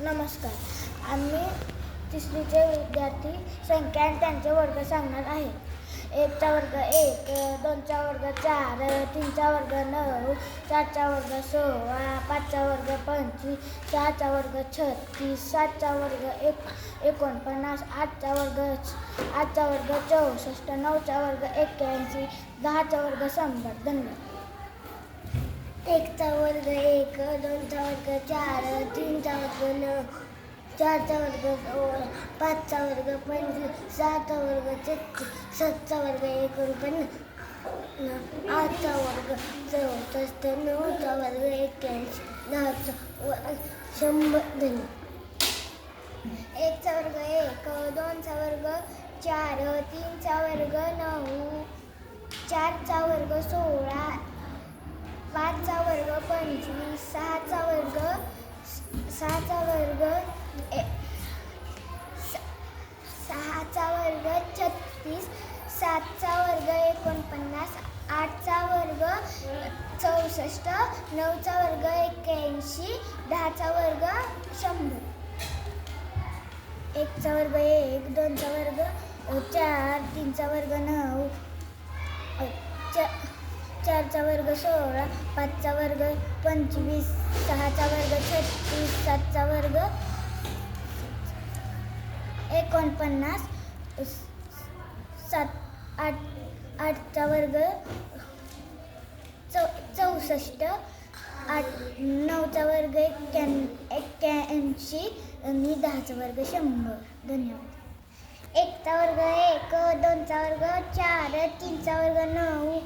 नमस्कार. आम्ही तिसरीचे विद्यार्थी संख्या आणि त्यांचे वर्ग सांगणार आहे. 1चा वर्ग 1, 2चा वर्ग 4, 3चा वर्ग 9, 4चा वर्ग 16, 5चा वर्ग 25, 6चा वर्ग 36, 7चा वर्ग 49, 8चा वर्ग 64, 9चा वर्ग 81, 10चा वर्ग 100. धन्यवाद. 1चा वर्ग 1, 2चा वर्ग 4, 3चा वर्ग 9, 4चा वर्ग 16, 5चा वर्ग 25, 6चा वर्ग 36, 7चा वर्ग 49, 8चा वर्ग 64, 9चा वर्ग 81, 10चा वर्ग 100. धन्यवाद. 1चा वर्ग 1, 2चा वर्ग 4, 3चा वर्ग 9, 4चा वर्ग 16, 5चा वर्ग 25, 6चा वर्ग 36, 7चा वर्ग 49, 8चा वर्ग 64, 9चा वर्ग 81, 10चा वर्ग 100. 1चा वर्ग 1, 2चा वर्ग 4, 3चा वर्ग 9, 4चा वर्ग 16, 5चा वर्ग 25, 6चा वर्ग 36, 7चा वर्ग 49, 8चा वर्ग 64, 9चा वर्ग 81 आणि 10चा वर्ग 100. धन्यवाद. 1चा वर्ग 1, 2चा वर्ग 4, 3चा वर्ग 9,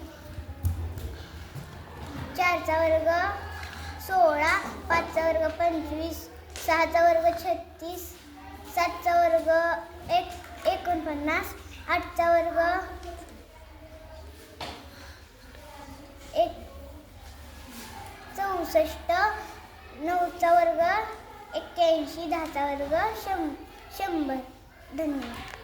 4चा वर्ग 16, 5चा वर्ग 25, 6चा वर्ग 36, 7चा वर्ग 49, 8चा वर्ग 64, 9चा वर्ग 81, 10चा वर्ग 100. धन्यवाद.